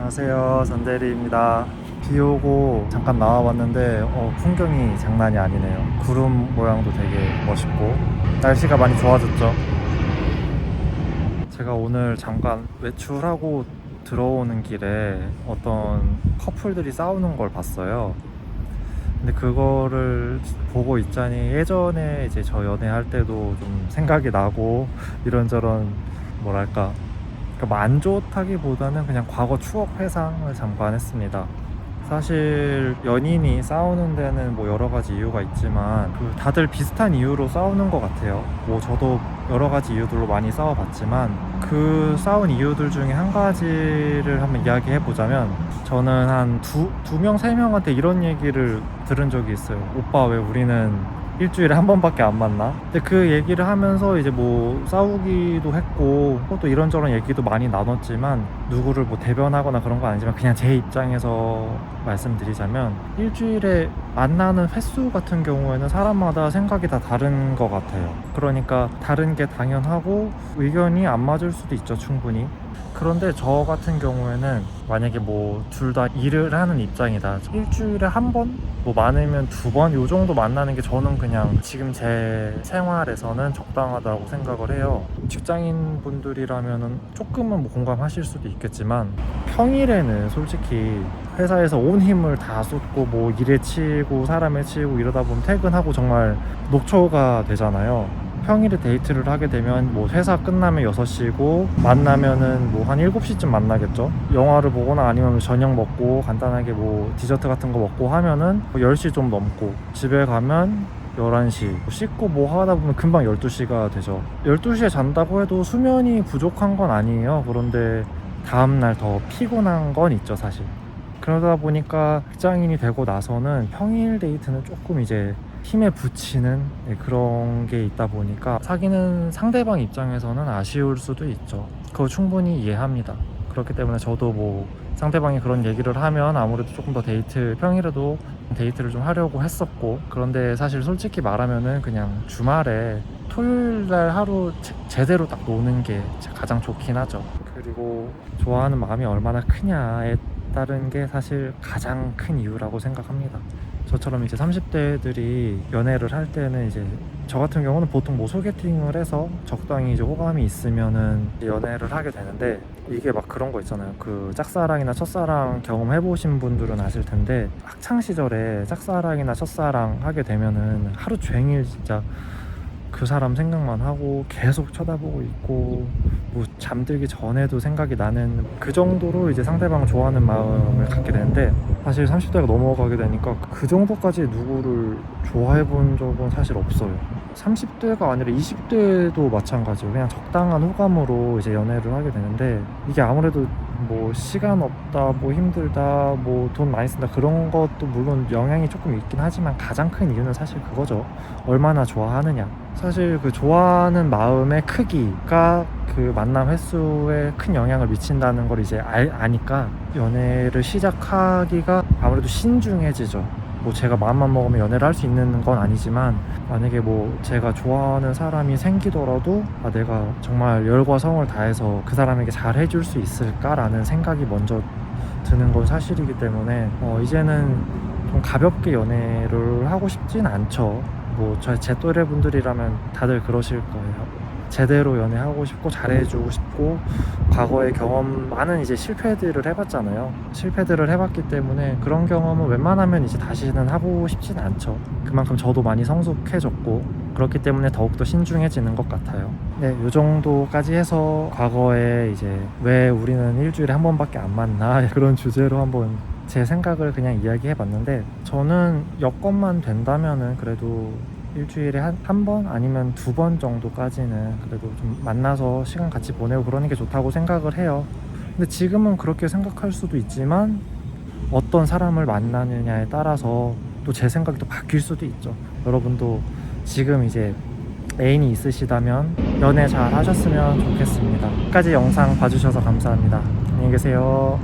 안녕하세요, 전대리입니다. 비 오고 잠깐 나와봤는데 풍경이 장난이 아니네요. 구름 모양도 되게 멋있고 날씨가 많이 좋아졌죠. 제가 오늘 잠깐 외출하고 들어오는 길에 어떤 커플들이 싸우는 걸 봤어요. 근데 그거를 보고 있자니 예전에 이제 저 연애할 때도 좀 생각이 나고 이런저런 뭐랄까, 그러니까 만족하기보다는 그냥 과거 추억 회상을 잠깐 했습니다. 사실 연인이 싸우는 데는 뭐 여러 가지 이유가 있지만 다들 비슷한 이유로 싸우는 것 같아요. 뭐 저도 여러 가지 이유들로 많이 싸워봤지만 그 싸운 이유들 중에 한 가지를 한번 이야기해 보자면, 저는 한 두 명, 세 명한테 이런 얘기를 들은 적이 있어요. 오빠, 왜 우리는 일주일에 한 번밖에 안 만나? 근데 그 얘기를 하면서 이제 뭐 싸우기도 했고 또 이런저런 얘기도 많이 나눴지만, 누구를 뭐 대변하거나 그런 건 아니지만 그냥 제 입장에서 말씀드리자면, 일주일에 만나는 횟수 같은 경우에는 사람마다 생각이 다 다른 것 같아요. 그러니까 다른 게 당연하고 의견이 안 맞을 수도 있죠, 충분히. 그런데 저 같은 경우에는 만약에 뭐 둘 다 일을 하는 입장이다, 일주일에 한 번? 뭐 많으면 두 번? 요 정도 만나는 게 저는 그냥 지금 제 생활에서는 적당하다고 생각을 해요. 직장인 분들이라면은 조금은 뭐 공감하실 수도 있겠지만, 평일에는 솔직히 회사에서 온 힘을 다 쏟고 뭐 일에 치이고 사람에 치이고 이러다 보면 퇴근하고 정말 녹초가 되잖아요. 평일에 데이트를 하게 되면 뭐 회사 끝나면 6시고 만나면은 뭐 한 7시쯤 만나겠죠. 영화를 보거나 아니면 저녁 먹고 간단하게 뭐 디저트 같은 거 먹고 하면은 뭐 10시 좀 넘고, 집에 가면 11시, 씻고 뭐 하다 보면 금방 12시가 되죠. 12시에 잔다고 해도 수면이 부족한 건 아니에요. 그런데 다음날 더 피곤한 건 있죠, 사실. 그러다 보니까 직장인이 되고 나서는 평일 데이트는 조금 이제 힘에 부치는 그런 게 있다 보니까 사귀는 상대방 입장에서는 아쉬울 수도 있죠. 그거 충분히 이해합니다. 그렇기 때문에 저도 뭐 상대방이 그런 얘기를 하면 아무래도 조금 더 평일에도 데이트를 좀 하려고 했었고, 그런데 사실 솔직히 말하면은 그냥 주말에 토요일날 하루 제대로 딱 노는 게 가장 좋긴 하죠. 그리고 좋아하는 마음이 얼마나 크냐에 따른 게 사실 가장 큰 이유라고 생각합니다. 저처럼 이제 30대들이 연애를 할 때는, 이제 저 같은 경우는 보통 뭐 소개팅을 해서 적당히 이제 호감이 있으면은 연애를 하게 되는데, 이게 막 그런 거 있잖아요. 그 짝사랑이나 첫사랑 경험해 보신 분들은 아실 텐데, 학창 시절에 짝사랑이나 첫사랑 하게 되면은 하루 종일 진짜 그 사람 생각만 하고 계속 쳐다보고 있고, 뭐 잠들기 전에도 생각이 나는 그 정도로 이제 상대방을 좋아하는 마음을 갖게 되는데, 사실 30대가 넘어가게 되니까 그 정도까지 누구를 좋아해 본 적은 사실 없어요. 30대가 아니라 20대도 마찬가지예요. 그냥 적당한 호감으로 이제 연애를 하게 되는데, 이게 아무래도 뭐 시간 없다, 뭐 힘들다, 뭐 돈 많이 쓴다, 그런 것도 물론 영향이 조금 있긴 하지만 가장 큰 이유는 사실 그거죠. 얼마나 좋아하느냐. 사실 그 좋아하는 마음의 크기가 그 만남 횟수에 큰 영향을 미친다는 걸 이제 아니까 연애를 시작하기가 아무래도 신중해지죠. 뭐 제가 마음만 먹으면 연애를 할 수 있는 건 아니지만, 만약에 뭐 제가 좋아하는 사람이 생기더라도 내가 정말 열과 성을 다해서 그 사람에게 잘 해줄 수 있을까라는 생각이 먼저 드는 건 사실이기 때문에 이제는 좀 가볍게 연애를 하고 싶진 않죠. 뭐 제 또래 분들이라면 다들 그러실 거예요. 제대로 연애하고 싶고 잘해주고 싶고, 과거에 많은 이제 실패들을 해봤잖아요. 실패들을 해봤기 때문에 그런 경험은 웬만하면 이제 다시는 하고 싶진 않죠. 그만큼 저도 많이 성숙해졌고, 그렇기 때문에 더욱더 신중해지는 것 같아요. 네, 요 정도까지 해서 과거에 이제 왜 우리는 일주일에 한 번밖에 안 만나 그런 주제로 한번 제 생각을 그냥 이야기해 봤는데, 저는 여건만 된다면은 그래도 일주일에 한 번 아니면 2번 정도까지는 그래도 좀 만나서 시간 같이 보내고 그러는 게 좋다고 생각을 해요. 근데 지금은 그렇게 생각할 수도 있지만, 어떤 사람을 만나느냐에 따라서 또 제 생각이 또 바뀔 수도 있죠. 여러분도 지금 이제 애인이 있으시다면 연애 잘 하셨으면 좋겠습니다. 끝까지 영상 봐주셔서 감사합니다. 안녕히 계세요.